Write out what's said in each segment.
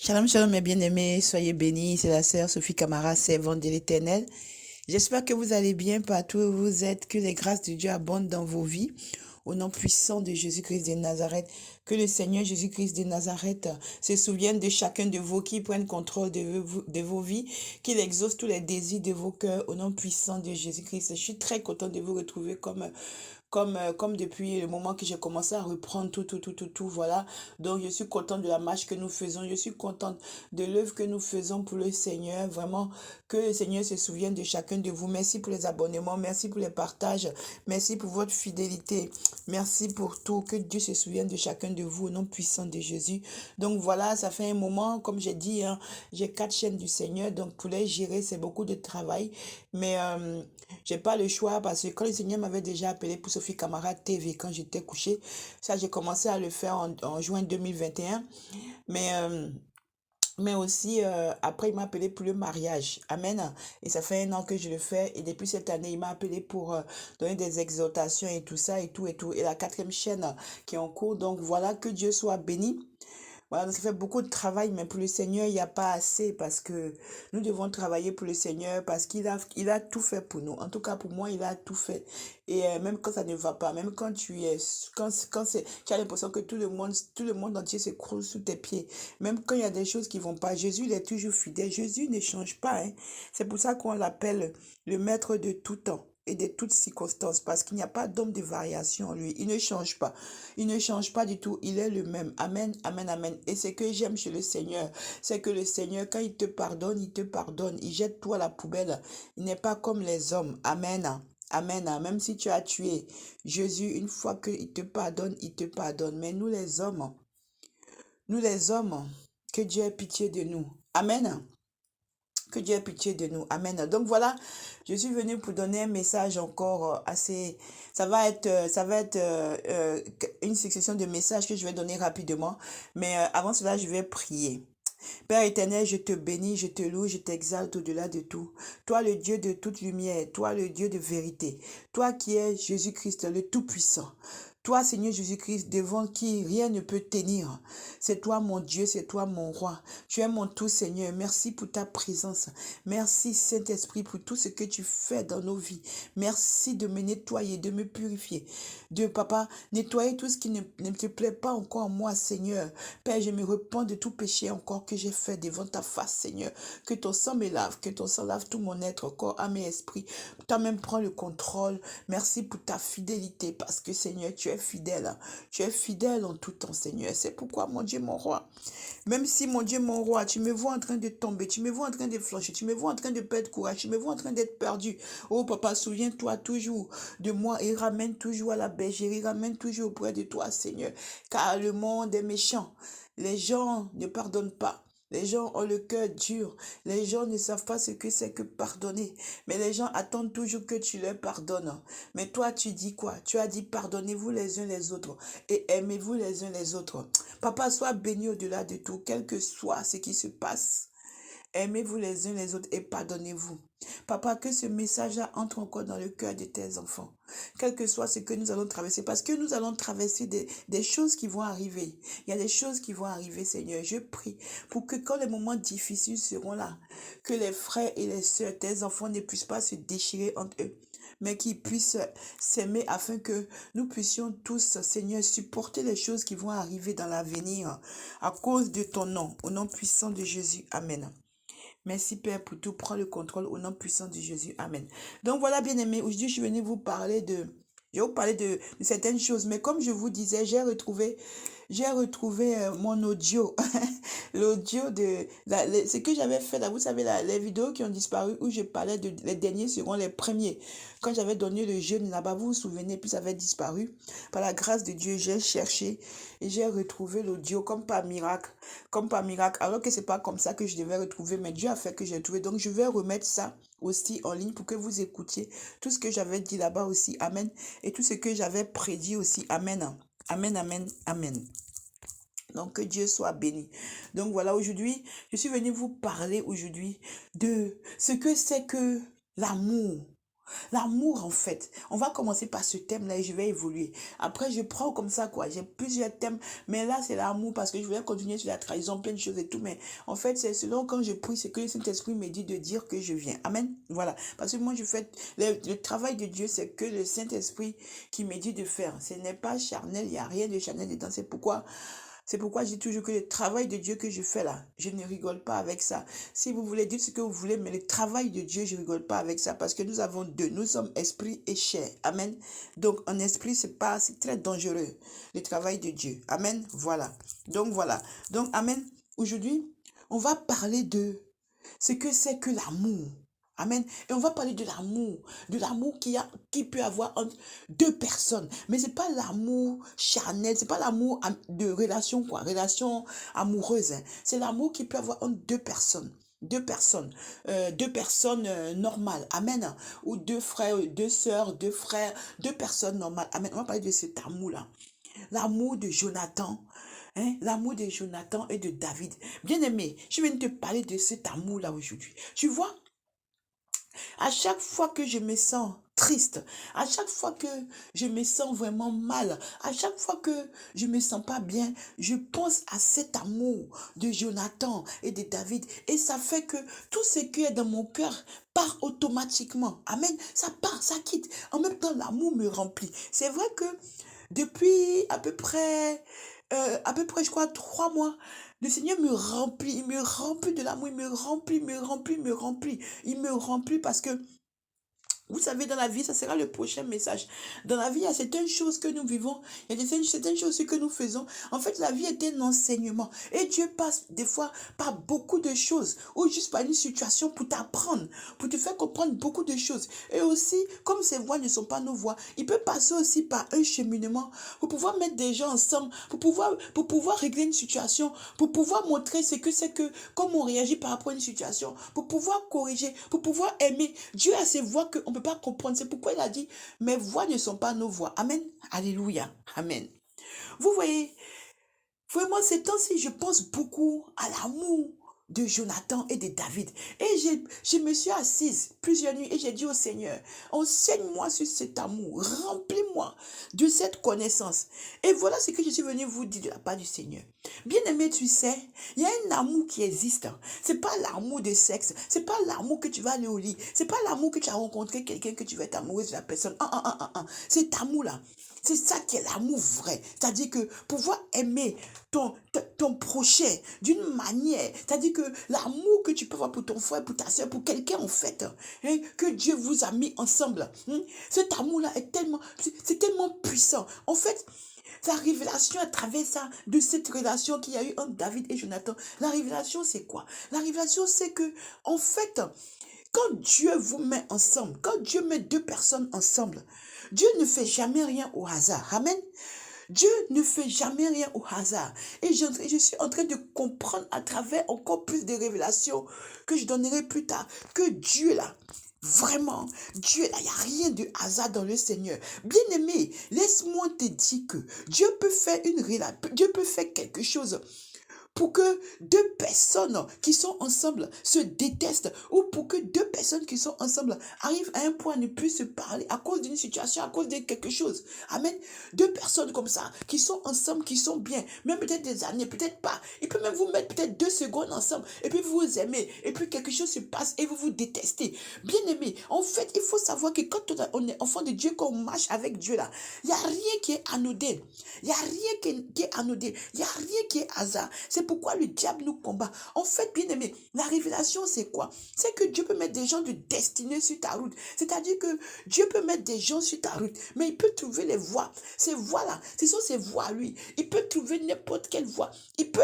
Shalom, shalom, mes bien-aimés, soyez bénis. C'est la sœur Sophie Camara, servante de l'Éternel. J'espère que vous allez bien partout où vous êtes, que les grâces de Dieu abondent dans vos vies. Au nom puissant de Jésus-Christ de Nazareth, que le Seigneur Jésus-Christ de Nazareth se souvienne de chacun de vous, qui prenne contrôle de vos vies, qu'il exauce tous les désirs de vos cœurs. Au nom puissant de Jésus-Christ, je suis très content de vous retrouver comme depuis le moment que j'ai commencé à reprendre tout, voilà. Donc, je suis contente de la marche que nous faisons. Je suis contente de l'œuvre que nous faisons pour le Seigneur. Vraiment, que le Seigneur se souvienne de chacun de vous. Merci pour les abonnements. Merci pour les partages. Merci pour votre fidélité. Merci pour tout. Que Dieu se souvienne de chacun de vous au nom puissant de Jésus. Donc, voilà, ça fait un moment, comme j'ai dit, hein, j'ai 4 chaînes du Seigneur. Donc, pour les gérer, c'est beaucoup de travail. Mais j'ai pas le choix parce que quand le Seigneur m'avait déjà appelé pour Sophie Camara TV quand j'étais couchée, ça j'ai commencé à le faire en juin 2021. Mais, euh, mais aussi après il m'a appelé pour le mariage. Amen. Et ça fait un an que je le fais. Et depuis cette année, il m'a appelé pour donner des exhortations et tout ça et tout et tout. Et la 4e chaîne qui est en cours. Donc voilà, que Dieu soit béni. Voilà, donc ça fait beaucoup de travail, mais pour le Seigneur, il n'y a pas assez parce que nous devons travailler pour le Seigneur parce qu'il a tout fait pour nous. En tout cas, pour moi, il a tout fait. Et même quand ça ne va pas, même quand tu as l'impression que tout le monde entier s'écroule sous tes pieds, même quand il y a des choses qui vont pas, Jésus, il est toujours fidèle. Jésus ne change pas, hein. C'est pour ça qu'on l'appelle le maître de tout temps et de toutes circonstances, parce qu'il n'y a pas d'homme de variation en lui. Il ne change pas. Il ne change pas du tout. Il est le même. Amen, amen, amen. Et ce que j'aime chez le Seigneur, c'est que le Seigneur, quand il te pardonne, il te pardonne. Il jette tout à la poubelle. Il n'est pas comme les hommes. Amen. Amen. Même si tu as tué Jésus, une fois qu'il te pardonne, il te pardonne. Mais nous les hommes, que Dieu ait pitié de nous. Amen. Que Dieu ait pitié de nous. Amen. Donc voilà, je suis venue pour donner un message encore assez. Ça va être une succession de messages que je vais donner rapidement. Mais avant cela, je vais prier. Père éternel, je te bénis, je te loue, je t'exalte au-delà de tout. Toi, le Dieu de toute lumière, toi, le Dieu de vérité, toi qui es Jésus-Christ, le Tout-Puissant. Toi, Seigneur Jésus-Christ, devant qui rien ne peut tenir. C'est toi mon Dieu, c'est toi mon roi. Tu es mon tout, Seigneur. Merci pour ta présence. Merci, Saint-Esprit, pour tout ce que tu fais dans nos vies. Merci de me nettoyer, de me purifier. De, Papa, nettoyer tout ce qui ne te plaît pas encore en moi, Seigneur. Père, je me repens de tout péché encore que j'ai fait devant ta face, Seigneur. Que ton sang me lave, que ton sang lave tout mon être, corps, âme et esprit. Toi-même prends le contrôle. Merci pour ta fidélité, parce que, Seigneur, tu es fidèle. Tu es fidèle en tout temps, Seigneur. C'est pourquoi, mon Dieu, mon roi, même si, mon Dieu, mon roi, tu me vois en train de tomber, tu me vois en train de flancher, tu me vois en train de perdre courage, tu me vois en train d'être perdu. Oh, Papa, souviens-toi toujours de moi et ramène toujours à la bergerie, ramène toujours auprès de toi, Seigneur. Car le monde est méchant. Les gens ne pardonnent pas. Les gens ont le cœur dur. Les gens ne savent pas ce que c'est que pardonner. Mais les gens attendent toujours que tu leur pardonnes. Mais toi, tu dis quoi? Tu as dit pardonnez-vous les uns les autres et aimez-vous les uns les autres. Papa, sois béni au-delà de tout, quel que soit ce qui se passe. Aimez-vous les uns les autres et pardonnez-vous. Papa, que ce message-là entre encore dans le cœur de tes enfants, quel que soit ce que nous allons traverser, parce que nous allons traverser des choses qui vont arriver. Il y a des choses qui vont arriver, Seigneur. Je prie pour que quand les moments difficiles seront là, que les frères et les sœurs, tes enfants ne puissent pas se déchirer entre eux, mais qu'ils puissent s'aimer afin que nous puissions tous, Seigneur, supporter les choses qui vont arriver dans l'avenir à cause de ton nom, au nom puissant de Jésus. Amen. Merci Père pour tout. Prends le contrôle au nom puissant de Jésus. Amen. Donc voilà, bien aimé, aujourd'hui je suis venue vous parler de certaines choses, mais comme je vous disais, j'ai retrouvé mon audio, l'audio ce que j'avais fait là, vous savez, les vidéos qui ont disparu où je parlais les derniers seront les premiers. Quand j'avais donné le jeûne là-bas, vous vous souvenez, puis ça avait disparu. Par la grâce de Dieu, j'ai cherché et j'ai retrouvé l'audio comme par miracle, alors que c'est pas comme ça que je devais retrouver, mais Dieu a fait que j'ai trouvé. Donc je vais remettre ça aussi en ligne pour que vous écoutiez tout ce que j'avais dit là-bas aussi. Amen. Et tout ce que j'avais prédit aussi. Amen. Amen, amen, amen. Donc, que Dieu soit béni. Donc, voilà, aujourd'hui, je suis venue vous parler aujourd'hui de ce que c'est que l'amour. L'amour, en fait. On va commencer par ce thème-là et je vais évoluer. Après, je prends comme ça, quoi. J'ai plusieurs thèmes, mais là, c'est l'amour parce que je voulais continuer sur la trahison, plein de choses et tout. Mais en fait, c'est selon quand je prie, c'est que le Saint-Esprit me dit de dire que je viens. Amen. Voilà. Parce que moi, je fais le travail de Dieu, c'est que le Saint-Esprit qui me dit de faire. Ce n'est pas charnel, il n'y a rien de charnel dedans. C'est pourquoi je dis toujours que le travail de Dieu que je fais là, je ne rigole pas avec ça. Si vous voulez dire ce que vous voulez, mais le travail de Dieu, je ne rigole pas avec ça parce que nous avons deux. Nous sommes esprit et chair. Amen. Donc, en esprit, c'est très dangereux, le travail de Dieu. Amen. Voilà. Donc, voilà. Donc, amen. Aujourd'hui, on va parler de ce que c'est que l'amour. Amen. Et on va parler de l'amour qui peut avoir entre deux personnes. Mais c'est pas l'amour charnel, c'est pas l'amour de relation, quoi, relation amoureuse, hein. C'est l'amour qui peut avoir entre deux personnes. Deux personnes normales. Amen. Ou deux frères, deux sœurs, deux frères, deux personnes normales. Amen. On va parler de cet amour-là. L'amour de Jonathan. Hein, l'amour de Jonathan et de David. Bien-aimé, je viens de te parler de cet amour-là aujourd'hui. Tu vois, à chaque fois que je me sens triste, à chaque fois que je me sens vraiment mal, à chaque fois que je me sens pas bien, je pense à cet amour de Jonathan et de David. Et ça fait que tout ce qui est dans mon cœur part automatiquement. Amen. Ça part, ça quitte. En même temps, l'amour me remplit. C'est vrai que depuis je crois, 3 mois, le Seigneur me remplit, il me remplit de l'amour, il me remplit, il me remplit, il me remplit. Il me remplit parce que vous savez, dans la vie, ça sera le prochain message. Dans la vie, il y a certaines choses que nous vivons, il y a certaines choses que nous faisons. En fait, la vie est un enseignement. Et Dieu passe des fois par beaucoup de choses, ou juste par une situation pour t'apprendre, pour te faire comprendre beaucoup de choses. Et aussi, comme ces voies ne sont pas nos voies, il peut passer aussi par un cheminement pour pouvoir mettre des gens ensemble, pour pouvoir régler une situation, pour pouvoir montrer ce que c'est que, comment on réagit par rapport à une situation, pour pouvoir corriger, pour pouvoir aimer. Dieu a ses voies qu'on ne peut pas comprendre. C'est pourquoi il a dit, mes voix ne sont pas nos voix. Amen. Alléluia. Amen. Vous voyez, vraiment, ces temps-ci, je pense beaucoup à l'amour de Jonathan et de David. Et je me suis assise plusieurs nuits et j'ai dit au Seigneur, enseigne-moi sur cet amour, remplis-moi de cette connaissance. Et voilà ce que je suis venu vous dire de la part du Seigneur. Bien-aimé, tu sais, il y a un amour qui existe. C'est pas l'amour de sexe, c'est pas l'amour que tu vas aller au lit, c'est pas l'amour que tu as rencontré quelqu'un que tu vas être amoureuse de la personne. Cet amour-là, c'est ça qui est l'amour vrai. C'est-à-dire que pouvoir aimer ton prochain d'une manière, c'est-à-dire que l'amour que tu peux avoir pour ton frère, pour ta soeur, pour quelqu'un en fait, hein, que Dieu vous a mis ensemble, hein, cet amour-là c'est tellement puissant. En fait, la révélation à travers ça, de cette relation qu'il y a eu entre David et Jonathan, la révélation c'est quoi? La révélation c'est que, en fait, quand Dieu vous met ensemble, quand Dieu met deux personnes ensemble, Dieu ne fait jamais rien au hasard. Amen. Dieu ne fait jamais rien au hasard. Et je suis en train de comprendre à travers encore plus de révélations que je donnerai plus tard, que Dieu là, vraiment, Dieu là, il n'y a rien de hasard dans le Seigneur. Bien-aimé, laisse-moi te dire que Dieu peut faire quelque chose pour que deux personnes qui sont ensemble se détestent ou pour que deux personnes qui sont ensemble arrivent à un point à ne plus se parler à cause d'une situation, à cause de quelque chose. Amen. Deux personnes comme ça qui sont ensemble, qui sont bien, même peut-être des années, peut-être pas. Il peut même vous mettre peut-être 2 secondes ensemble et puis vous vous aimez et puis quelque chose se passe et vous vous détestez. Bien aimé, en fait, il faut savoir que quand on est enfant de Dieu, quand on marche avec Dieu là, il n'y a rien qui est anodin. Il n'y a rien qui est anodin. Il n'y a rien qui est hasard. C'est pourquoi le diable nous combat. En fait, bien aimé, la révélation, c'est quoi? C'est que Dieu peut mettre des gens de destinée sur ta route. C'est-à-dire que Dieu peut mettre des gens sur ta route, mais il peut trouver les voies. Ces voies-là, ce sont ces voies, lui. Il peut trouver n'importe quelle voie. Il peut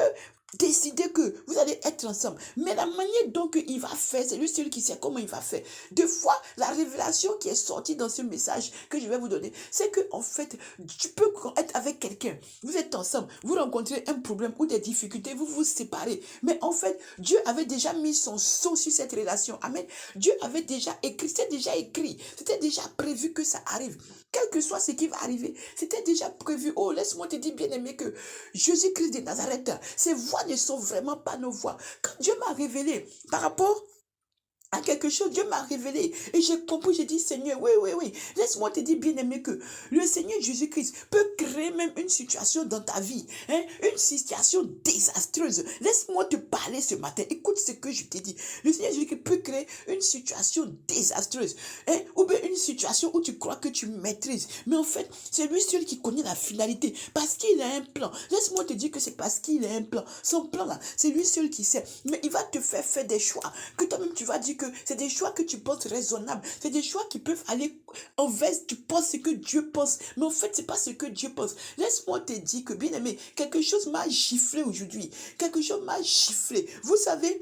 décider que vous allez être ensemble. Mais la manière dont il va faire, c'est lui seul qui sait comment il va faire. Deux fois, la révélation qui est sortie dans ce message que je vais vous donner, c'est que en fait, tu peux être avec quelqu'un. Vous êtes ensemble, vous rencontrez un problème ou des difficultés, vous vous séparez. Mais en fait, Dieu avait déjà mis son sceau sur cette relation. Amen. Dieu avait déjà écrit, c'était déjà écrit. C'était déjà prévu que ça arrive. Quel que soit ce qui va arriver, c'était déjà prévu. Oh, laisse-moi te dire, bien-aimé, que Jésus-Christ de Nazareth, ses voix ne sont vraiment pas nos voix. Quand Dieu m'a révélé par rapport à quelque chose, Dieu m'a révélé et j'ai compris, j'ai dit Seigneur, oui, oui, oui, laisse-moi te dire bien aimé que le Seigneur Jésus-Christ peut créer même une situation dans ta vie, hein, une situation désastreuse. Laisse-moi te parler ce matin, écoute ce que je t'ai dit. Le Seigneur Jésus-Christ peut créer une situation désastreuse, hein, ou bien une situation où tu crois que tu maîtrises, mais en fait, c'est lui seul qui connaît la finalité, parce qu'il a un plan. Laisse-moi te dire que c'est parce qu'il a un plan. Son plan là, c'est lui seul qui sait, mais il va te faire des choix que toi-même tu vas dire que c'est des choix que tu penses raisonnables, c'est des choix qui peuvent aller envers, tu penses ce que Dieu pense, mais en fait, c'est pas ce que Dieu pense. Laisse-moi te dire que, bien aimé, quelque chose m'a giflé aujourd'hui, quelque chose m'a giflé. Vous savez,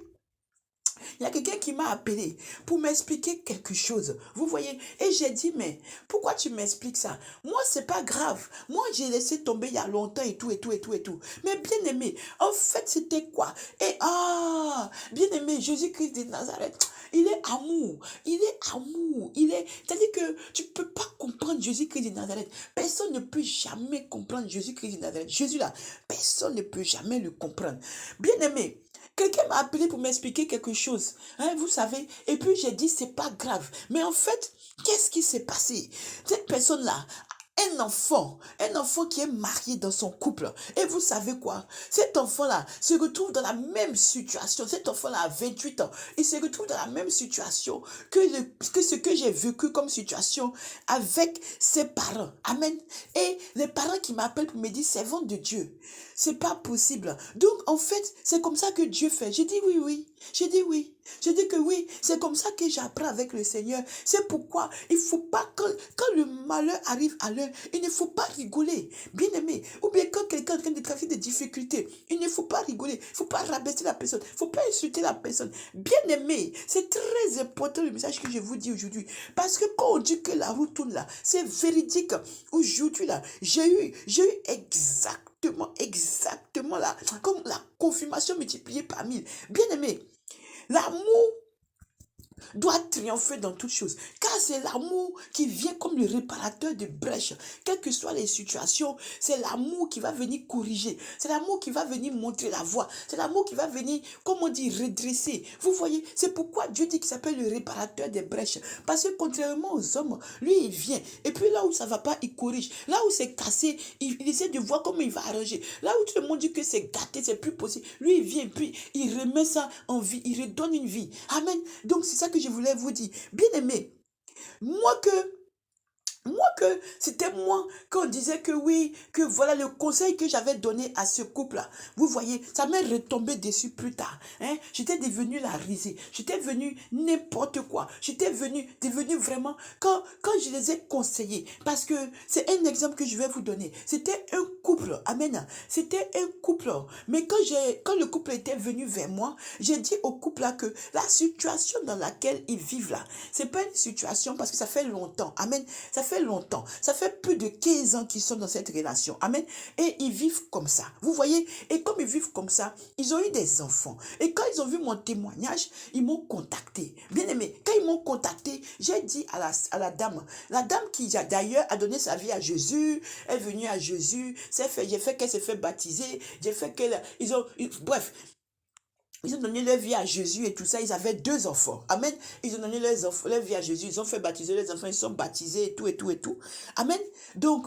il y a quelqu'un qui m'a appelé pour m'expliquer quelque chose. Vous voyez? Et j'ai dit, mais pourquoi tu m'expliques ça? Moi, c'est pas grave. Moi, j'ai laissé tomber il y a longtemps et tout, et tout, et tout, et tout. Mais bien aimé, en fait, c'était quoi? Et bien aimé, Jésus-Christ de Nazareth, il est amour. Il est amour. C'est-à-dire que tu ne peux pas comprendre Jésus-Christ de Nazareth. Personne ne peut jamais comprendre Jésus-Christ de Nazareth. Jésus là, personne ne peut jamais le comprendre. Bien aimé, quelqu'un m'a appelé pour m'expliquer quelque chose, hein, vous savez, et puis j'ai dit, c'est pas grave. Mais en fait, qu'est-ce qui s'est passé? Cette personne-là, un enfant qui est marié dans son couple. Et vous savez quoi? Cet enfant-là se retrouve dans la même situation. Cet enfant-là a 28 ans. Il se retrouve dans la même situation que ce que j'ai vécu comme situation avec ses parents. Amen. Et les parents qui m'appellent pour me dire, servant de Dieu, c'est pas possible. Donc, en fait, c'est comme ça que Dieu fait. J'ai dit oui, oui. J'ai dit oui. J'ai dit que oui, c'est comme ça que j'apprends avec le Seigneur. C'est pourquoi il ne faut pas, quand le malheur arrive à l'heure, il ne faut pas rigoler. Bien aimé, ou bien quand quelqu'un est en train de traverser des difficultés, il ne faut pas rigoler. Il ne faut pas rabaisser la personne. Il ne faut pas insulter la personne. Bien aimé, c'est très important le message que je vous dis aujourd'hui. Parce que quand on dit que la roue tourne là, c'est véridique. Aujourd'hui là, j'ai eu exactement là, comme la confirmation multipliée par 1000. Bien aimé, l'amour doit triompher dans toutes choses. Car c'est l'amour qui vient comme le réparateur de brèches. Quelles que soient les situations, c'est l'amour qui va venir corriger. C'est l'amour qui va venir montrer la voie. C'est l'amour qui va venir, comme on dit, redresser. Vous voyez, c'est pourquoi Dieu dit qu'il s'appelle le réparateur des brèches. Parce que contrairement aux hommes, lui, il vient. Et puis là où ça ne va pas, il corrige. Là où c'est cassé, il essaie de voir comment il va arranger. Là où tout le monde dit que c'est gâté, c'est plus possible. Lui, il vient, puis il remet ça en vie. Il redonne une vie. Amen. Donc, c'est ça que je voulais vous dire. Bien aimé, moi que c'était moi, qu'on disait que oui, que voilà le conseil que j'avais donné à ce couple-là. Vous voyez, ça m'est retombé dessus plus tard. Hein? J'étais devenue la risée. J'étais venue n'importe quoi. J'étais devenue vraiment, quand je les ai conseillés, parce que c'est un exemple que je vais vous donner. C'était un couple, amen. C'était un couple. Mais quand le couple était venu vers moi, j'ai dit au couple-là que la situation dans laquelle ils vivent là, c'est pas une situation parce que ça fait longtemps. Amen. Ça fait longtemps. Ça fait plus de 15 ans qu'ils sont dans cette relation. Amen. Et ils vivent comme ça. Vous voyez? Et comme ils vivent comme ça, ils ont eu des enfants. Et quand ils ont vu mon témoignage, ils m'ont contacté. Bien aimé, quand ils m'ont contacté, j'ai dit à la dame qui d'ailleurs a donné sa vie à Jésus, est venue à Jésus, j'ai fait qu'elle s'est fait baptiser, j'ai fait qu'elle, bref, ils ont donné leur vie à Jésus et tout ça. Ils avaient 2 enfants. Amen. Ils ont donné leur vie à Jésus. Ils ont fait baptiser les enfants. Ils sont baptisés et tout, et tout, et tout. Amen. Donc,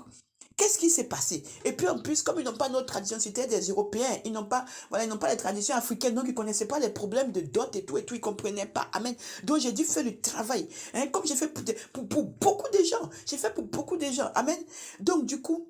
qu'est-ce qui s'est passé? Et puis en plus, comme ils n'ont pas notre tradition, c'était des Européens. Ils n'ont pas les traditions africaines. Donc, ils ne connaissaient pas les problèmes de dot et tout, et tout. Ils ne comprenaient pas. Amen. Donc, j'ai dû faire le travail. Hein, comme j'ai fait pour beaucoup de gens. J'ai fait pour beaucoup de gens. Amen. Donc, du coup,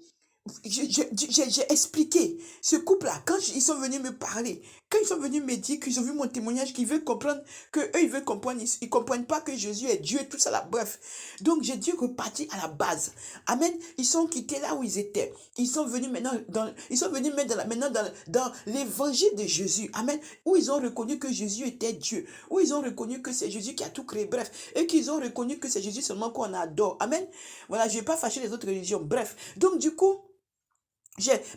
j'ai expliqué ce couple-là, quand ils sont venus me parler, quand ils sont venus me dire qu'ils ont vu mon témoignage, qu'ils veulent comprendre, qu'eux, ils veulent comprendre, ils ne comprennent pas que Jésus est Dieu, tout ça là, bref. Donc, j'ai dû repartir à la base. Amen. Ils sont quittés là où ils étaient. Ils sont venus maintenant dans l'évangile de Jésus. Amen. Où ils ont reconnu que Jésus était Dieu. Où ils ont reconnu que c'est Jésus qui a tout créé. Bref. Et qu'ils ont reconnu que c'est Jésus seulement qu'on adore. Amen. Voilà, je ne vais pas fâcher les autres religions. Bref. Donc, du coup,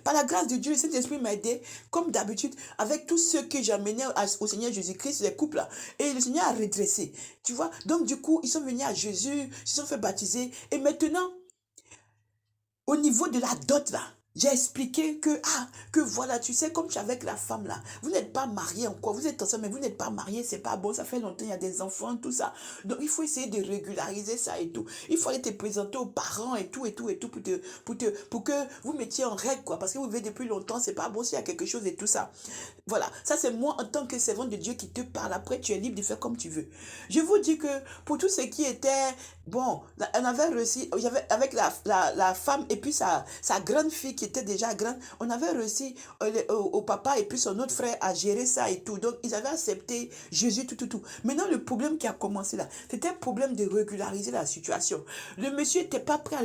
par la grâce de Dieu, le Saint-Esprit m'a aidé, comme d'habitude, avec tous ceux que j'amenais au Seigneur Jésus-Christ, les couples là. Et le Seigneur a redressé. Tu vois? Donc, du coup, ils sont venus à Jésus, ils se sont fait baptiser. Et maintenant, au niveau de la dot là, J'ai expliqué que voilà, tu sais, comme tu es avec la femme là, vous n'êtes pas mariés encore, vous êtes ensemble, mais vous n'êtes pas mariés, c'est pas bon, ça fait longtemps, il y a des enfants, tout ça. Donc, il faut essayer de régulariser ça et tout. Il faut aller te présenter aux parents et tout, et tout, et tout, pour que vous mettiez en règle, quoi. Parce que vous vivez depuis longtemps, c'est pas bon s'il y a quelque chose et tout ça. Voilà, ça c'est moi en tant que servante de Dieu qui te parle. Après, tu es libre de faire comme tu veux. Je vous dis que pour tout ce qui était, bon, on avait réussi, avec la femme et puis sa grande fille qui était déjà grande, on avait réussi au papa et puis son autre frère à gérer ça et tout. Donc, ils avaient accepté Jésus, tout, tout, tout. Maintenant, le problème qui a commencé là, c'était un problème de régulariser la situation. Le monsieur n'était pas prêt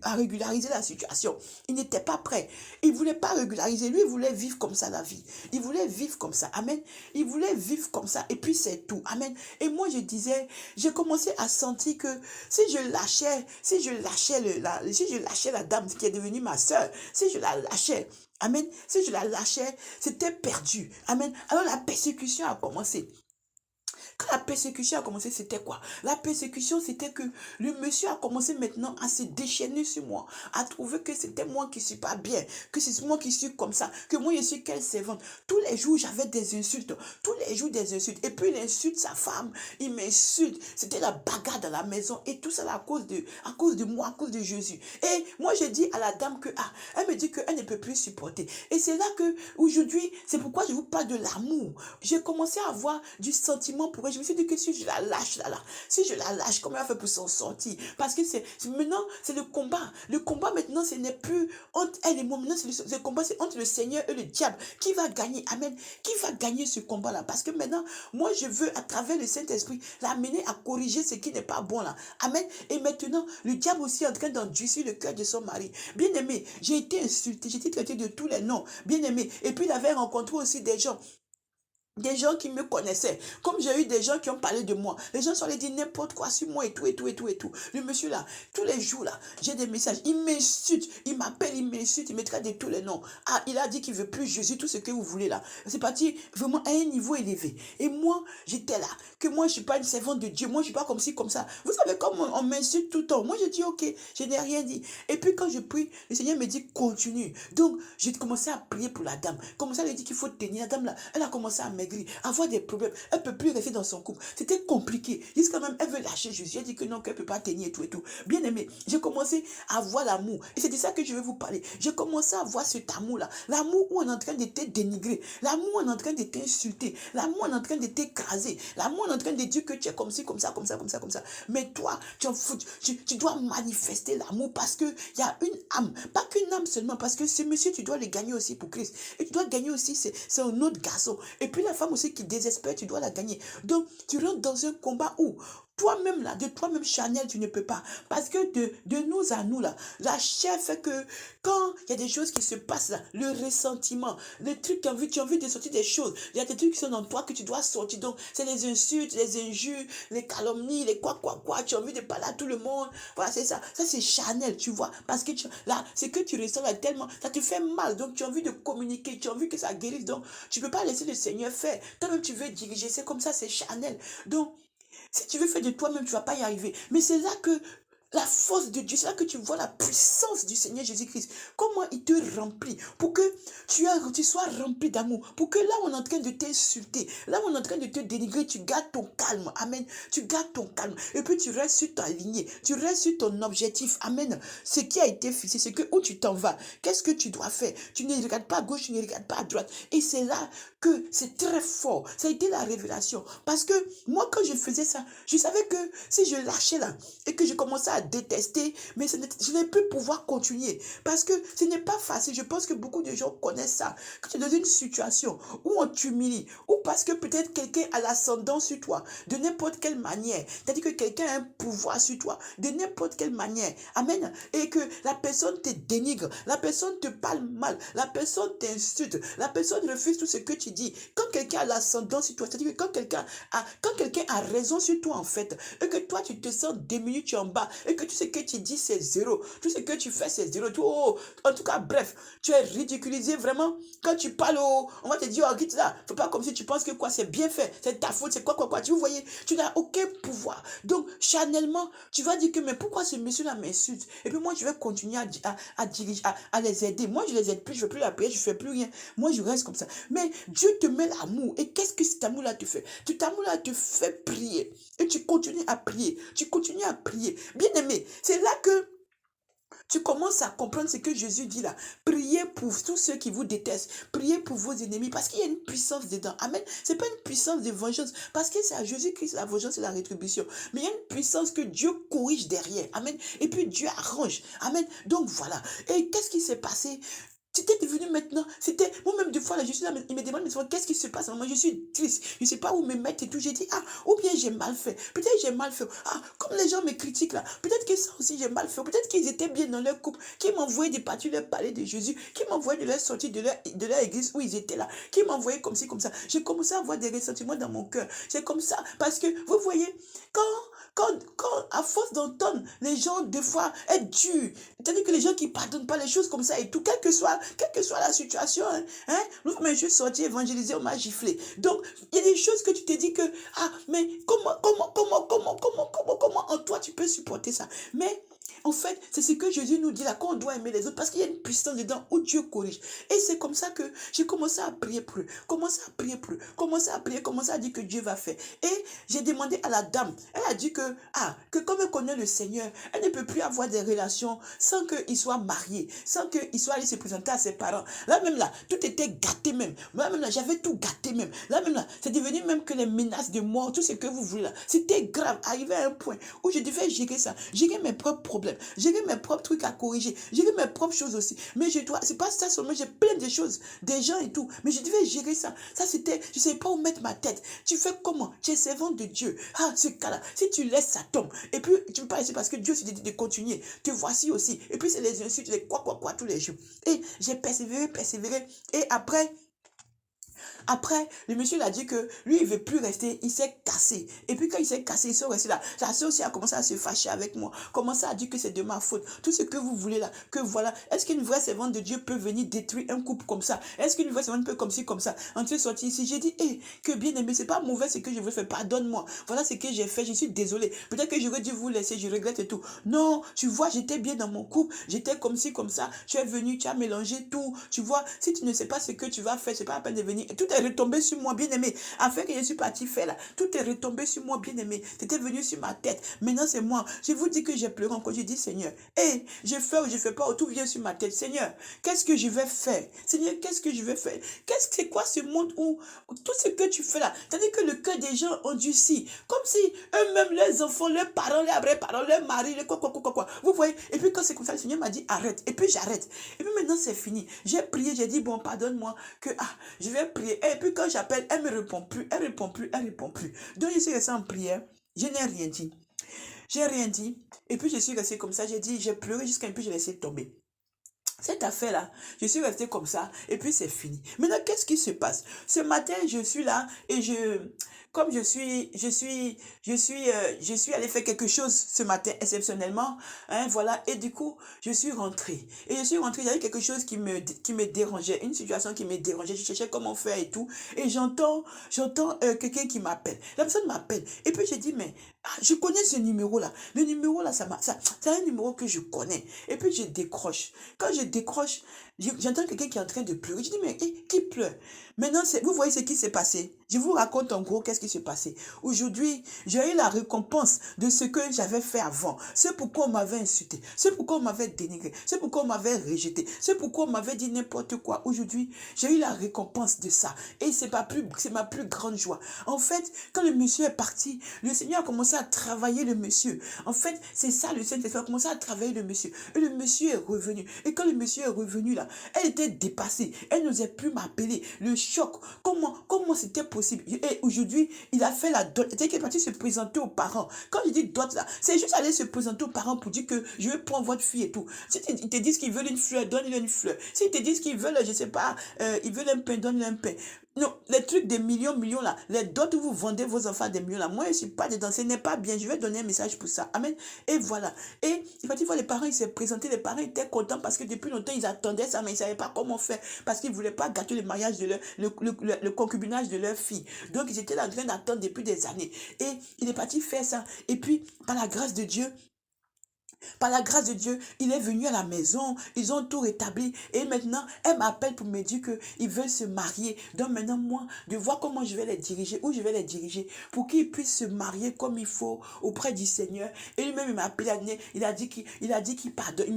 à régulariser la situation. Il n'était pas prêt. Il ne voulait pas régulariser. Lui, il voulait vivre comme ça la vie. Il voulait vivre comme ça. Amen. Il voulait vivre comme ça. Et puis, c'est tout. Amen. Et moi, je disais, j'ai commencé à sentir que si je lâchais si je lâchais la dame qui est devenue ma sœur, si je la lâchais, amen, si je la lâchais, c'était perdu. Amen. Alors la persécution a commencé. Quand la persécution a commencé, c'était quoi? La persécution, c'était que le monsieur a commencé maintenant à se déchaîner sur moi, à trouver que c'était moi qui suis pas bien, que c'est moi qui suis comme ça, que moi je suis quelle servante. Tous les jours, j'avais des insultes, tous les jours des insultes. Et puis il insulte sa femme, il m'insulte. C'était la bagarre dans la maison et tout ça à cause de moi, à cause de Jésus. Et moi, j'ai dit à la dame que, elle me dit qu'elle ne peut plus supporter. Et c'est là que, aujourd'hui, c'est pourquoi je vous parle de l'amour. J'ai commencé à avoir du sentiment pour elle. Je me suis dit que si je la lâche, si je la lâche, comment elle fait pour s'en sortir? Parce que maintenant, c'est le combat. Le combat maintenant, ce n'est plus entre elle et moi. Maintenant, le combat, c'est entre le Seigneur et le diable. Qui va gagner? Amen. Qui va gagner ce combat-là? Parce que maintenant, moi, je veux, à travers le Saint-Esprit, l'amener à corriger ce qui n'est pas bon là. Amen. Et maintenant, le diable aussi est en train d'endurcir le cœur de son mari. Bien aimé, j'ai été insulté, j'ai été traité de tous les noms. Bien aimé. Et puis, il avait rencontré aussi des gens qui me connaissaient. Comme j'ai eu des gens qui ont parlé de moi. Les gens sont allés dire n'importe quoi sur moi et tout, et tout, et tout, et tout. Le monsieur là, tous les jours là, j'ai des messages. Il m'insulte, il m'appelle, il m'insulte, il me traite de tous les noms. Ah, il a dit qu'il veut plus Jésus, tout ce que vous voulez là. C'est parti vraiment à un niveau élevé. Et moi, j'étais là. Que moi, je suis pas une servante de Dieu. Moi, je suis pas comme ci, comme ça. Vous savez, comme on m'insulte tout le temps. Moi, je dis, ok, je n'ai rien dit. Et puis quand je prie, le Seigneur me dit, continue. Donc, j'ai commencé à prier pour la dame. Commencé à lui dire qu'il faut tenir. La dame là, elle a commencé à maigrir, avoir des problèmes. Elle ne peut plus rester dans son couple. C'était compliqué. Jusqu'à même, elle veut lâcher Jésus. Elle dit que non, qu'elle ne peut pas tenir et tout et tout. Bien aimé, j'ai commencé à voir l'amour. Et c'est de ça que je vais vous parler. J'ai commencé à voir cet amour-là. L'amour où on est en train de te dénigrer. L'amour où on est en train de t'insulter. L'amour où on est en train de t'écraser. L'amour où on est en train de dire que tu es comme ci, comme ça, comme ça, comme ça, comme ça. Mais toi, tu en fous. Tu dois manifester l'amour parce qu'il y a une âme. Pas qu'une âme seulement. Parce que ce monsieur, tu dois le gagner aussi pour Christ. Et tu dois gagner aussi, c'est un autre garçon. Et puis la femme aussi qui désespère, tu dois la gagner. Donc, tu rentres dans un combat où toi-même, là, de toi-même charnel, tu ne peux pas. Parce que de nous à nous, là, la chair fait que quand il y a des choses qui se passent, là, le ressentiment, les trucs, tu as envie de sortir des choses. Il y a des trucs qui sont dans toi que tu dois sortir. Donc, c'est les insultes, les injures, les calomnies, les quoi. Tu as envie de parler à tout le monde. Voilà, c'est ça. Ça, c'est charnel, tu vois. Parce que là, ce que tu ressens là, tellement, ça te fait mal. Donc, tu as envie de communiquer, tu as envie que ça guérisse. Donc, tu ne peux pas laisser le Seigneur faire. Toi-même, tu veux diriger. C'est comme ça, c'est charnel. Donc, si tu veux faire de toi-même, tu ne vas pas y arriver. Mais c'est là que la force de Dieu, c'est là que tu vois la puissance du Seigneur Jésus-Christ. Comment il te remplit pour que tu sois rempli d'amour. Pour que là où on est en train de t'insulter, là où on est en train de te dénigrer, tu gardes ton calme. Amen. Tu gardes ton calme. Et puis tu restes sur ta lignée. Tu restes sur ton objectif. Amen. Ce qui a été fixé, c'est que où tu t'en vas. Qu'est-ce que tu dois faire? Tu ne regardes pas à gauche, tu ne regardes pas à droite. Et c'est là que c'est très fort. Ça a été la révélation. Parce que moi, quand je faisais ça, je savais que si je lâchais là et que je commençais à détester, mais je n'ai plus pouvoir continuer. Parce que ce n'est pas facile. Je pense que beaucoup de gens connaissent ça. Quand tu es dans une situation où on t'humilie, ou parce que peut-être quelqu'un a l'ascendant sur toi, de n'importe quelle manière, c'est-à-dire que quelqu'un a un pouvoir sur toi, de n'importe quelle manière, amen, et que la personne te dénigre, la personne te parle mal, la personne t'insulte, la personne refuse tout ce que tu dis. Quand quelqu'un a l'ascendant sur toi, c'est-à-dire que quand quelqu'un a raison sur toi en fait, et que toi tu te sens démuni, tu es en bas, et et que tout ce que tu dis, c'est zéro. Tout ce que tu fais, c'est zéro. Tout, oh, en tout cas, bref, tu es ridiculisé vraiment. Quand tu parles, on va te dire, oh, quitte là, faut pas comme si tu penses que quoi, c'est bien fait, c'est ta faute, c'est quoi. Tu voyez, tu n'as aucun pouvoir. Donc, charnellement, tu vas dire que, mais pourquoi ce monsieur-là m'insulte? Et puis moi, je vais continuer à diriger, à les aider. Moi, je les aide plus, je ne fais plus la prière, je ne fais plus rien. Moi, je reste comme ça. Mais Dieu te met l'amour. Et qu'est-ce que cet amour-là te fait? Cet amour-là te fait prier. Et tu continues à prier. Tu continues à prier. Bien aimé, c'est là que tu commences à comprendre ce que Jésus dit là. Priez pour tous ceux qui vous détestent. Priez pour vos ennemis parce qu'il y a une puissance dedans. Amen. Ce n'est pas une puissance de vengeance parce que c'est à Jésus-Christ la vengeance et la rétribution. Mais il y a une puissance que Dieu corrige derrière. Amen. Et puis Dieu arrange. Amen. Donc voilà. Et qu'est-ce qui s'est passé? C'était devenu maintenant, c'était, moi-même des fois, là, je suis là, il me demande, mais qu'est-ce qui se passe? Moi, je suis triste, je ne sais pas où me mettre et tout. J'ai dit, ah, ou bien j'ai mal fait, peut-être j'ai mal fait. Ah, comme les gens me critiquent là, peut-être que ça aussi j'ai mal fait, peut-être qu'ils étaient bien dans leur couple, qui m'envoyaient des parties leur parler de Jésus, qui m'envoyaient de leur sortie de leur église où ils étaient là, qui m'envoyaient comme ci, comme ça. J'ai commencé à avoir des ressentiments dans mon cœur. C'est comme ça, parce que, vous voyez, à force d'entendre les gens, des fois, être durs, c'est-à-dire que les gens qui ne pardonnent pas les choses comme ça et tout, quelle que soit la situation, l'autre, mais je suis sorti évangéliser, on m'a giflé. Donc, il y a des choses que tu te dis que, ah, mais comment en toi tu peux supporter ça? Mais, en fait, c'est ce que Jésus nous dit là, qu'on doit aimer les autres, parce qu'il y a une puissance dedans où Dieu corrige. Et c'est comme ça que j'ai commencé à prier plus, commencé à dire que Dieu va faire. Et j'ai demandé à la dame, elle a dit que comme elle connaît le Seigneur, elle ne peut plus avoir des relations sans qu'il soit marié, sans qu'il soit allé se présenter à ses parents. Là même là, tout était gâté même. Là même là, j'avais tout gâté même. Là même là, c'est devenu même que les menaces de mort, tout ce que vous voulez là, c'était grave, arrivé à un point où je devais gérer ça, gérer mes propres problèmes, gérer mes propres trucs à corriger, gérer mes propres choses aussi. Mais c'est pas ça seulement, j'ai plein de choses, des gens et tout, mais je devais gérer ça. Ça c'était, je ne savais pas où mettre ma tête. Tu fais comment? Tu es servant de Dieu. Ah, ce cas-là, si tu laisses, ça tombe. Et puis, tu me parles, c'est parce que Dieu s'est dit de continuer. Te voici aussi. Et puis, c'est les insultes, les quoi, tous les jours. Et j'ai persévéré. Et après, le monsieur il a dit que lui, il ne veut plus rester, il s'est cassé. Et puis quand il s'est cassé, il s'est resté là. La soeur aussi a commencé à se fâcher avec moi, commencé à dire que c'est de ma faute. Tout ce que vous voulez là, que voilà. Est-ce qu'une vraie servante de Dieu peut venir détruire un couple comme ça? Est-ce qu'une vraie servante peut comme ci, comme ça? En tu es sorti ici, j'ai dit, que bien aimé, c'est pas mauvais ce que je veux faire, pardonne-moi. Voilà ce que j'ai fait, je suis désolée. Peut-être que j'aurais dû vous laisser, je regrette et tout. Non, tu vois, j'étais bien dans mon couple, j'étais comme ci, comme ça. Tu es venu, tu as mélangé tout. Tu vois, si tu ne sais pas ce que tu vas faire, c'est pas la peine de venir. Et tout est retombé sur moi, bien-aimé. Afin que je suis parti faire là, tout est retombé sur moi, bien-aimé. C'était venu sur ma tête. Maintenant, c'est moi. Je vous dis que j'ai pleuré encore. J'ai dit, Seigneur, je fais ou je fais pas, tout vient sur ma tête. Seigneur, qu'est-ce que je vais faire? Seigneur, qu'est-ce que je vais faire? C'est quoi ce monde où tout ce que tu fais là, c'est-à-dire que le cœur des gens endurci, comme si eux-mêmes, leurs enfants, leurs parents, leurs vrais-parents, leurs maris, les quoi. Vous voyez? Et puis quand c'est comme ça, le Seigneur m'a dit, arrête. Et puis j'arrête. Et puis maintenant, c'est fini. J'ai prié, j'ai dit, bon, pardonne-moi, que je vais prier. Et puis quand j'appelle, elle ne me répond plus, elle répond plus. Donc je suis restée en prière, je n'ai rien dit. J'ai rien dit. Et puis je suis restée comme ça, j'ai pleuré jusqu'à un peu, j'ai laissé tomber. Cette affaire-là, je suis restée comme ça et puis c'est fini. Maintenant, qu'est-ce qui se passe? Ce matin, je suis là et comme je suis allée faire quelque chose ce matin exceptionnellement, voilà, et du coup, je suis rentrée. Et je suis rentrée, il y avait quelque chose qui me dérangeait, une situation qui me dérangeait, je cherchais comment faire et tout, et j'entends quelqu'un qui m'appelle. La personne m'appelle, et puis je dis, mais je connais ce numéro-là. Le numéro-là, c'est un numéro que je connais. Et puis je décroche. Quand je décroche, j'entends quelqu'un qui est en train de pleurer. Je dis, mais qui pleure? Maintenant, vous voyez ce qui s'est passé. Je vous raconte en gros qu'est-ce qui s'est passé. Aujourd'hui, j'ai eu la récompense de ce que j'avais fait avant. C'est pourquoi on m'avait insulté. C'est pourquoi on m'avait dénigré. C'est pourquoi on m'avait rejeté. C'est pourquoi on m'avait dit n'importe quoi. Aujourd'hui, j'ai eu la récompense de ça. Et c'est ma plus grande joie. En fait, quand le monsieur est parti, le Seigneur a commencé à travailler le monsieur. En fait, c'est ça, le Seigneur a commencé à travailler le monsieur. Et le monsieur est revenu. Et quand le monsieur est revenu là, elle était dépassée. Elle n'osait plus m'appeler. Le choc. Comment c'était possible? Et aujourd'hui, il a fait la dot. Il est parti se présenter aux parents. Quand je dis dot là, c'est juste aller se présenter aux parents pour dire que je vais prendre votre fille et tout. Si ils te disent qu'ils veulent une fleur, donne-lui une fleur. S'ils te disent qu'ils veulent, je sais pas, ils veulent un pain, donne-lui un pain. Non, les trucs des millions, millions là, les dots où vous vendez vos enfants à des millions là, moi je ne suis pas dedans, ce n'est pas bien, je vais donner un message pour ça. Amen. Et voilà. Et quand il voit les parents, ils s'est présenté, les parents étaient contents parce que depuis longtemps ils attendaient ça, mais ils ne savaient pas comment faire parce qu'ils ne voulaient pas gâter le mariage de leur, le concubinage de leur fille. Donc ils étaient là en train d'attendre depuis des années. Et il est parti faire ça. Et puis, par la grâce de Dieu, il est venu à la maison, ils ont tout rétabli et maintenant, elle m'appelle pour me dire qu'ils veulent se marier. Donc maintenant, moi, de voir comment je vais les diriger, où je vais les diriger pour qu'ils puissent se marier comme il faut auprès du Seigneur. Et lui-même, il m'a appelé, il a dit qu'il pardonne,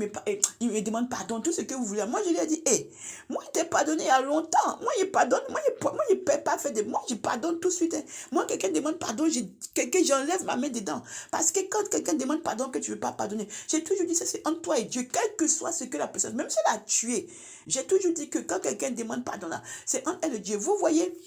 il me demande pardon, tout ce que vous voulez. Moi, je lui ai dit, hé, moi, je t'ai pardonné il y a longtemps. Moi, je pardonne, je ne peux pas faire de moi, je pardonne tout de suite. Hein. Moi, quelqu'un demande pardon, j'enlève ma main dedans. Parce que quand quelqu'un demande pardon que tu ne veux pas pardonner, j'ai toujours dit ça, c'est entre toi et Dieu, quel que soit ce que la personne, même si elle a tué, j'ai toujours dit que quand quelqu'un demande pardon là, c'est entre elle et Dieu. Vous voyez,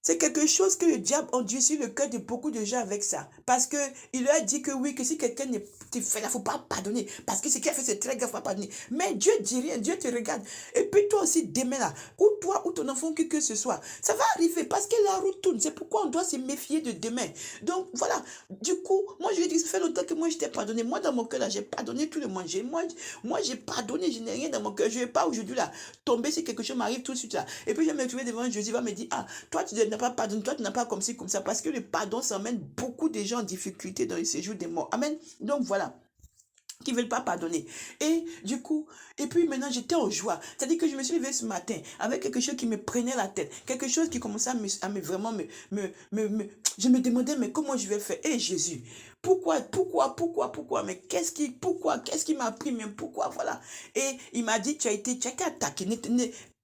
c'est quelque chose que le diable endurcit le cœur de beaucoup de gens avec ça. Parce qu'il leur dit que oui, que si quelqu'un te fait, il ne faut pas pardonner. Parce que ce qu'il a fait, c'est très grave, il ne faut pas pardonner. Mais Dieu dit rien, Dieu te regarde. Et puis toi aussi, demain là, ou toi ou ton enfant, que ce soit, ça va arriver parce que la roue tourne. C'est pourquoi on doit se méfier de demain. Donc voilà, du coup, moi je lui ai dit, ça fait longtemps que moi je t'ai pardonné. Moi dans mon cœur là, j'ai pardonné tout le monde. Moi j'ai pardonné, je n'ai rien dans mon cœur. Je ne vais pas aujourd'hui là tomber si quelque chose m'arrive tout de suite là. Et puis je vais me trouver devant Jésus, il va me dire, ah, toi tu n'as pas pardonné, toi tu n'as pas comme ci, comme ça. Parce que le pardon, ça emmène beaucoup de gens en difficulté dans le séjour des morts. Amen. Donc voilà qui ne veulent pas pardonner. Et du coup, et puis maintenant j'étais en joie. C'est-à-dire que je me suis levée ce matin avec quelque chose qui me prenait la tête. Quelque chose qui commençait vraiment je me demandais, mais comment je vais faire? Et Jésus, pourquoi? Mais qu'est-ce qui m'a pris? Mais pourquoi? Voilà. Et il m'a dit, tu as été attaqué.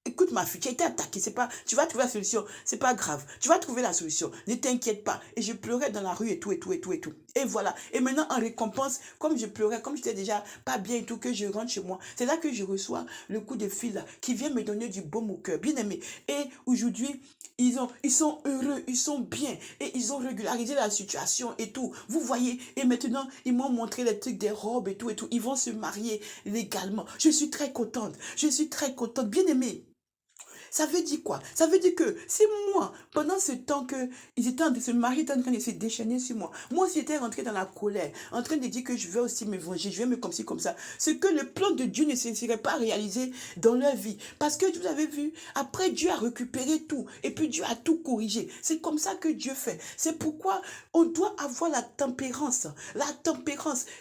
Écoute ma fille, tu as été attaquée, c'est pas, tu vas trouver la solution, c'est pas grave, tu vas trouver la solution, ne t'inquiète pas. Et je pleurais dans la rue et tout. Et voilà. Et maintenant, en récompense, comme je pleurais, comme j'étais déjà pas bien et tout, que je rentre chez moi, c'est là que je reçois le coup de fil là, qui vient me donner du baume au cœur, bien aimé. Et aujourd'hui, ils sont heureux, ils sont bien, et ils ont régularisé la situation et tout. Vous voyez, et maintenant, ils m'ont montré les trucs des robes et tout. Ils vont se marier légalement. Je suis très contente, bien aimé. Ça veut dire quoi? Ça veut dire que si moi, pendant ce temps que ils étaient en train de se marier, étaient en train de se déchaîner sur moi aussi j'étais rentré dans la colère, en train de dire que je vais aussi me venger, je vais me comme ci, comme ça. Ce que le plan de Dieu ne se serait pas réalisé dans leur vie. Parce que vous avez vu, après Dieu a récupéré tout, et puis Dieu a tout corrigé. C'est comme ça que Dieu fait. C'est pourquoi on doit avoir la tempérance,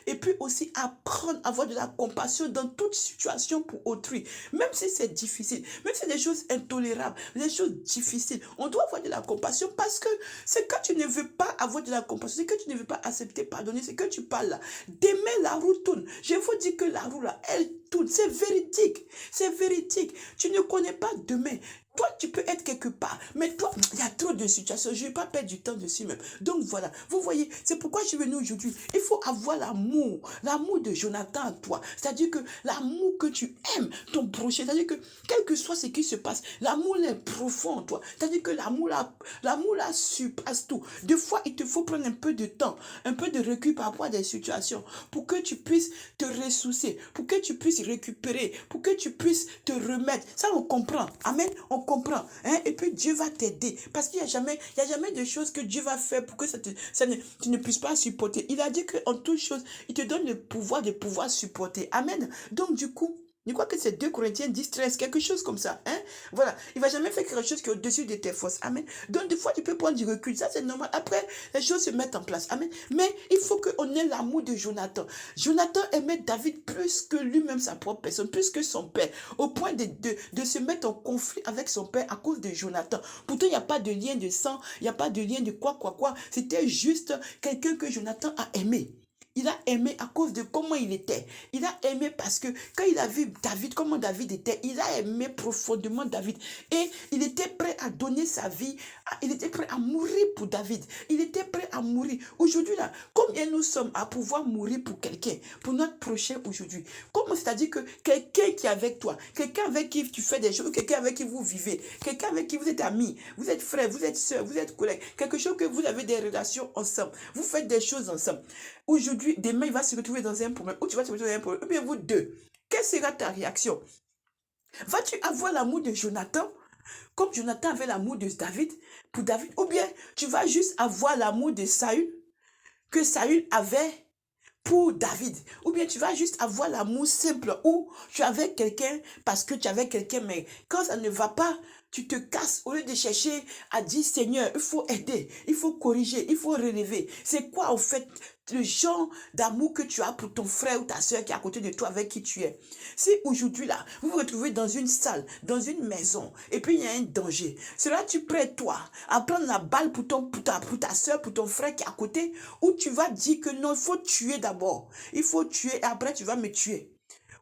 et puis aussi apprendre à avoir de la compassion dans toute situation pour autrui. Même si c'est difficile, même si c'est des choses intolérables, des choses difficiles, on doit avoir de la compassion parce que c'est quand tu ne veux pas avoir de la compassion, c'est que tu ne veux pas accepter, pardonner, c'est que tu parles là. Demain, la roue tourne. Je vous dis que la roue là, elle tourne. C'est véridique. C'est véridique. Tu ne connais pas demain. Toi, tu peux être quelque part, mais toi, il y a trop de situations. Je ne vais pas perdre du temps dessus même. Donc voilà, vous voyez, c'est pourquoi je suis venu aujourd'hui. Il faut avoir l'amour de Jonathan en toi. C'est-à-dire que l'amour que tu aimes ton prochain, c'est-à-dire que quel que soit ce qui se passe, l'amour est profond en toi. C'est-à-dire que l'amour là surpasse tout. Des fois, il te faut prendre un peu de temps, un peu de recul par rapport à des situations pour que tu puisses te ressourcer, pour que tu puisses récupérer, pour que tu puisses te remettre. Ça, on comprend. Amen. On comprend. Hein? Et puis Dieu va t'aider. Parce qu'il n'y a jamais de choses que Dieu va faire pour que tu ne puisses pas supporter. Il a dit qu'en toute chose, il te donne le pouvoir de pouvoir supporter. Amen. Donc du coup, je crois que c'est 2 Corinthiens 10, 13, quelque chose comme ça. Hein? Voilà. Il ne va jamais faire quelque chose qui est au-dessus de tes forces. Amen. Donc, des fois, tu peux prendre du recul. Ça, c'est normal. Après, les choses se mettent en place. Amen. Mais il faut qu'on ait l'amour de Jonathan. Jonathan aimait David plus que lui-même, sa propre personne, plus que son père, au point de se mettre en conflit avec son père à cause de Jonathan. Pourtant, il n'y a pas de lien de sang, il n'y a pas de lien de quoi. C'était juste quelqu'un que Jonathan a aimé. Il a aimé à cause de comment il était. Il a aimé parce que quand il a vu David, comment David était, il a aimé profondément David. Et il était prêt à donner sa vie. Il était prêt à mourir pour David. Il était prêt à mourir. Aujourd'hui, là, combien nous sommes à pouvoir mourir pour quelqu'un, pour notre prochain aujourd'hui? Comment c'est-à-dire que quelqu'un qui est avec toi, quelqu'un avec qui tu fais des choses, quelqu'un avec qui vous vivez, quelqu'un avec qui vous êtes amis, vous êtes frères, vous êtes sœurs, vous êtes collègues, quelque chose que vous avez des relations ensemble, vous faites des choses ensemble. Aujourd'hui, demain, il va se retrouver dans un problème, ou tu vas te retrouver dans un problème, ou bien vous deux. Quelle sera ta réaction? Vas-tu avoir l'amour de Jonathan? comme Jonathan avait l'amour de David, pour David, ou bien tu vas juste avoir l'amour de Saül, que Saül avait pour David. Ou bien tu vas juste avoir l'amour simple où tu avais quelqu'un parce que tu avais quelqu'un, mais quand ça ne va pas, tu te casses au lieu de chercher à dire Seigneur, il faut aider, il faut corriger, il faut relever. C'est quoi en fait le genre d'amour que tu as pour ton frère ou ta soeur qui est à côté de toi avec qui tu es? Si aujourd'hui là, vous vous retrouvez dans une salle, dans une maison, et puis il y a un danger, seras-tu prêt toi à prendre la balle pour ta soeur, pour ton frère qui est à côté, ou tu vas dire que non, il faut tuer d'abord, il faut tuer et après tu vas me tuer?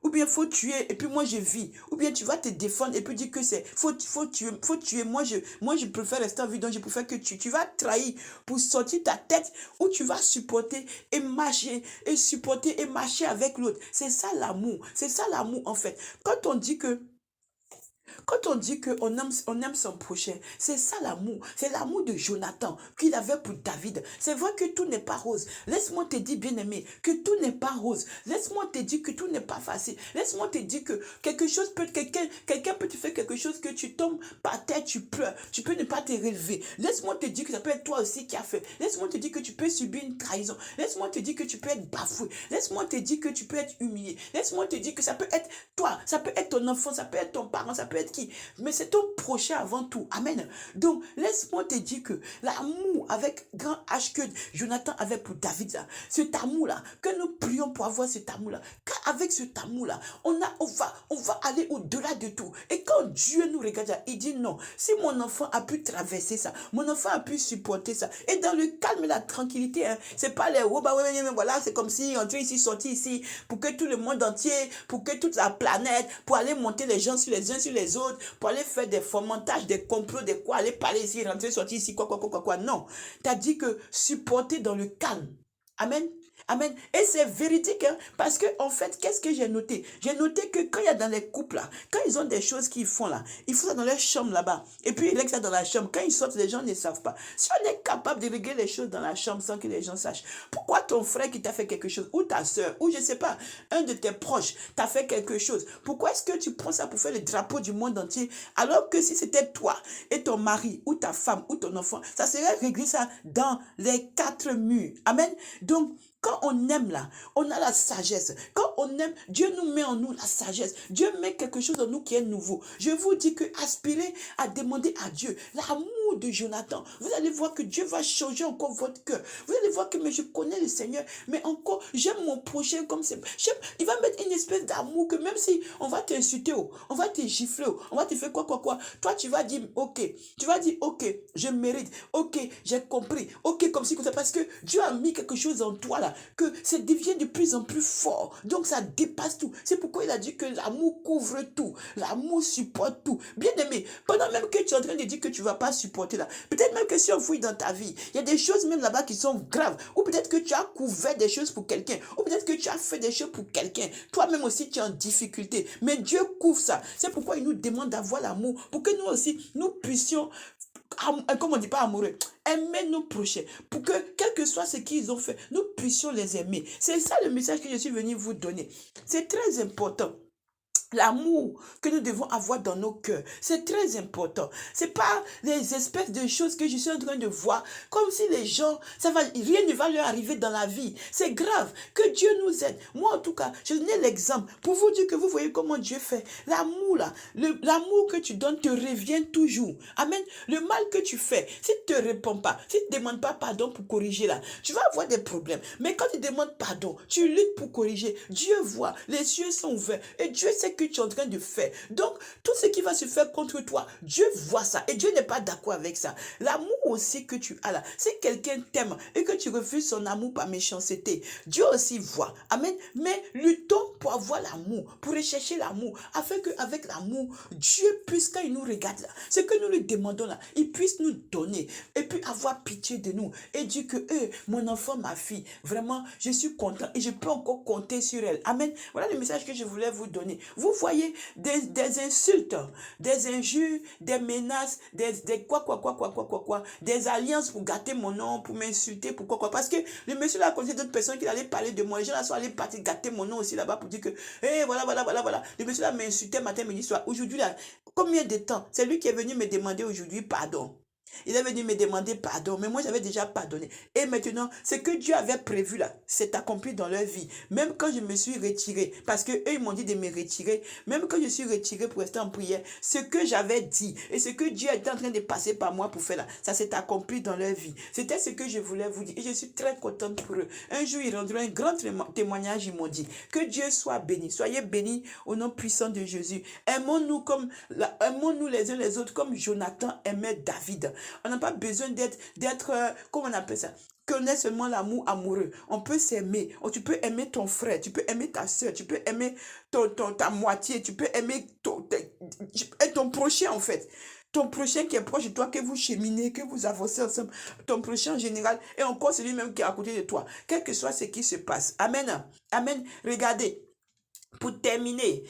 Ou bien faut tuer et puis moi je vis. Ou bien tu vas te défendre et puis dire que c'est faut tuer. Moi je préfère rester en vie, donc je préfère que tu vas trahir pour sortir ta tête, ou tu vas supporter et marcher et supporter et marcher avec l'autre. C'est ça l'amour. C'est ça l'amour en fait. Quand on dit on aime son prochain, c'est ça l'amour. C'est l'amour de Jonathan qu'il avait pour David. C'est vrai que tout n'est pas rose. Laisse-moi te dire, bien-aimé, que tout n'est pas rose. Laisse-moi te dire que tout n'est pas facile. Laisse-moi te dire que quelqu'un peut te faire quelque chose que tu tombes par terre, tu pleures. Tu peux ne pas te relever. Laisse-moi te dire que ça peut être toi aussi qui a fait. Laisse-moi te dire que tu peux subir une trahison. Laisse-moi te dire que tu peux être bafoué. Laisse-moi te dire que tu peux être humilié. Laisse-moi te dire que ça peut être toi, ça peut être ton enfant, ça peut être ton parent, ça peut être qui. Mais c'est ton prochain avant tout. Amen. Donc, laisse-moi te dire que l'amour avec grand H que Jonathan avait pour David, là, cet amour-là, que nous prions pour avoir cet amour-là, qu'avec cet amour-là, on va aller au-delà de tout. Et quand Dieu nous regarde, il dit non, si mon enfant a pu traverser ça, mon enfant a pu supporter ça, et dans le calme et la tranquillité, hein, c'est pas les oh bah ouais, voilà, c'est comme si entrer ici, sortir ici, pour que tout le monde entier, pour que toute la planète, pour aller monter les gens sur les uns sur les autres, pour aller faire des fomentage, des complots, des quoi, aller parler ici, rentrer, sortir ici, quoi. Non. Tu as dit que supporter dans le calme. Amen. Amen. Et c'est véridique, hein, parce que en fait, qu'est-ce que j'ai noté? J'ai noté que quand il y a dans les couples là, quand ils ont des choses qu'ils font là, ils font ça dans leur chambre là-bas. Et puis ils règlent ça dans la chambre. Quand ils sortent, les gens ne savent pas. Si on est capable de régler les choses dans la chambre sans que les gens sachent, pourquoi ton frère qui t'a fait quelque chose, ou ta soeur, ou je sais pas, un de tes proches t'a fait quelque chose, pourquoi est-ce que tu prends ça pour faire le drapeau du monde entier, alors que si c'était toi et ton mari, ou ta femme, ou ton enfant, ça serait régler ça dans les quatre murs. Amen. Donc, quand on aime là, on a la sagesse. Quand on aime, Dieu nous met en nous la sagesse. Dieu met quelque chose en nous qui est nouveau. Je vous dis que aspirez à demander à Dieu l'amour de Jonathan. Vous allez voir que Dieu va changer encore votre cœur. Vous allez voir que mais je connais le Seigneur, mais encore j'aime mon prochain comme c'est. Il va mettre une espèce d'amour que même si on va t'insulter, on va te gifler, on va te faire quoi. Toi tu vas dire ok, je mérite, ok, j'ai compris, ok comme si comme ça, parce que Dieu a mis quelque chose en toi là, que ça devient de plus en plus fort. Donc ça dépasse tout. C'est pourquoi il a dit que l'amour couvre tout. L'amour supporte tout. Bien aimé, pendant même que tu es en train de dire que tu ne vas pas supporter là, peut-être même que si on fouille dans ta vie, il y a des choses même là-bas qui sont graves. Ou peut-être que tu as couvert des choses pour quelqu'un. Ou peut-être que tu as fait des choses pour quelqu'un. Toi-même aussi tu es en difficulté. Mais Dieu couvre ça. C'est pourquoi il nous demande d'avoir l'amour. Pour que nous aussi, nous puissions, comme on dit pas amoureux, aimer nos prochains, pour que, quel que soit ce qu'ils ont fait, nous puissions les aimer. C'est ça le message que je suis venu vous donner. C'est très important. L'amour que nous devons avoir dans nos cœurs, c'est très important. C'est pas les espèces de choses que je suis en train de voir, comme si les gens, rien ne va leur arriver dans la vie. C'est grave. Que Dieu nous aide. Moi, en tout cas, je donnais l'exemple pour vous dire que vous voyez comment Dieu fait. L'amour, là, l'amour que tu donnes te revient toujours. Amen. Le mal que tu fais, si tu ne te réponds pas, si tu ne demandes pas pardon pour corriger là, tu vas avoir des problèmes. Mais quand tu demandes pardon, tu luttes pour corriger. Dieu voit, les cieux sont ouverts et Dieu sait que tu es en train de faire. Donc, tout ce qui va se faire contre toi, Dieu voit ça et Dieu n'est pas d'accord avec ça. L'amour aussi que tu as là, si quelqu'un t'aime et que tu refuses son amour par méchanceté, Dieu aussi voit. Amen. Mais luttons pour avoir l'amour, pour rechercher l'amour, afin qu'avec l'amour, Dieu puisse, quand il nous regarde là, ce que nous lui demandons là, il puisse nous donner et puis avoir pitié de nous et dire que mon enfant, ma fille, vraiment, je suis content et je peux encore compter sur elle. Amen. Voilà le message que je voulais vous donner. Vous voyez des insultes, des injures, des menaces, des quoi, des alliances pour gâter mon nom, pour m'insulter, pourquoi quoi. Parce que le monsieur là connaissait d'autres personnes qui allaient parler de moi. Les gens là sont allés partir gâter mon nom aussi là-bas pour dire que, hé, voilà, voilà, voilà, voilà. Le monsieur là m'insultait matin, midi, soir. Aujourd'hui là, combien de temps? C'est lui qui est venu me demander aujourd'hui pardon. Il est venu me demander pardon, mais moi j'avais déjà pardonné. Et maintenant, ce que Dieu avait prévu là, c'est accompli dans leur vie. Même quand je me suis retiré, parce que eux ils m'ont dit de me retirer, même quand je suis retiré pour rester en prière, ce que j'avais dit et ce que Dieu était en train de passer par moi pour faire là, ça s'est accompli dans leur vie. C'était ce que je voulais vous dire et je suis très contente pour eux. Un jour, ils rendront un grand témoignage, ils m'ont dit que Dieu soit béni. Soyez bénis au nom puissant de Jésus. Aimons-nous les uns les autres comme Jonathan aimait David. On n'a pas besoin d'être, comment on appelle ça? Connaît seulement l'amour amoureux. On peut s'aimer. Oh, tu peux aimer ton frère, tu peux aimer ta soeur, tu peux aimer ta moitié, tu peux aimer ton prochain en fait. Ton prochain qui est proche de toi, que vous cheminez, que vous avancez ensemble. Ton prochain en général et encore celui même qui est à côté de toi. Quel que soit ce qui se passe. Amen. Amen. Regardez. Pour terminer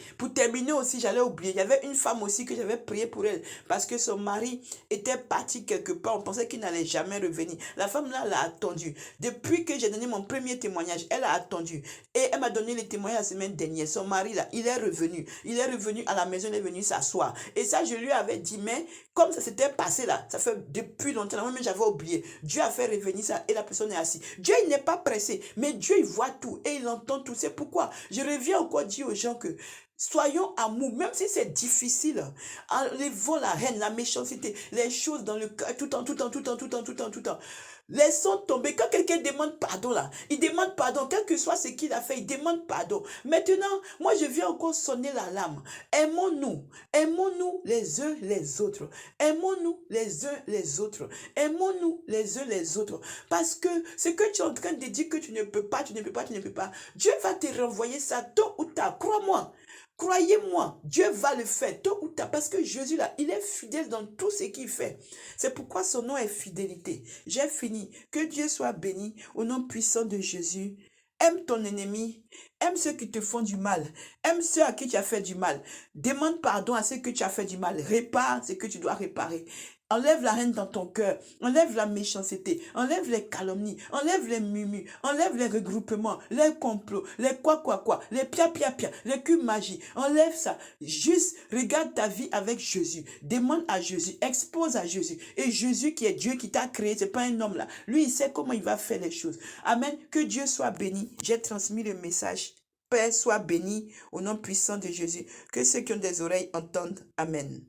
aussi, j'allais oublier, il y avait une femme aussi que j'avais prié pour elle parce que son mari était parti quelque part, on pensait qu'il n'allait jamais revenir. La femme là, elle a attendu. Depuis que j'ai donné mon premier témoignage, elle a attendu. Et elle m'a donné le témoignage la semaine dernière. Son mari là, il est revenu. Il est revenu à la maison, il est venu s'asseoir. Et ça, je lui avais dit, mais comme ça s'était passé là, ça fait depuis longtemps, moi-même j'avais oublié. Dieu a fait revenir ça et la personne est assise. Dieu, il n'est pas pressé, mais Dieu, il voit tout et il entend tout. C'est pourquoi je reviens encore dire aux gens que soyons amour, même si c'est difficile, enlevons la haine, la méchanceté, les choses dans le cœur, tout le temps. Laissons tomber. Quand quelqu'un demande pardon là, il demande pardon, quel que soit ce qu'il a fait, il demande pardon. Maintenant, moi je viens encore sonner l'alarme. Aimons-nous les uns les autres. Aimons-nous les uns les autres. Aimons-nous les uns les autres. Parce que ce que tu es en train de dire que tu ne peux pas, Dieu va te renvoyer ça tôt ou tard. Crois-moi. Croyez-moi, Dieu va le faire tôt ou tard parce que Jésus là, il est fidèle dans tout ce qu'il fait. C'est pourquoi son nom est fidélité. J'ai fini. Que Dieu soit béni au nom puissant de Jésus. Aime ton ennemi, aime ceux qui te font du mal, aime ceux à qui tu as fait du mal. Demande pardon à ceux que tu as fait du mal. Répare ce que tu dois réparer. Enlève la haine dans ton cœur, enlève la méchanceté, enlève les calomnies, enlève les murmures, enlève les regroupements, les complots, les quoi, les pia, les culs magie. Enlève ça. Juste regarde ta vie avec Jésus. Demande à Jésus, expose à Jésus. Et Jésus qui est Dieu qui t'a créé, c'est pas un homme là. Lui, il sait comment il va faire les choses. Amen. Que Dieu soit béni. J'ai transmis le message. Père soit béni au nom puissant de Jésus. Que ceux qui ont des oreilles entendent. Amen.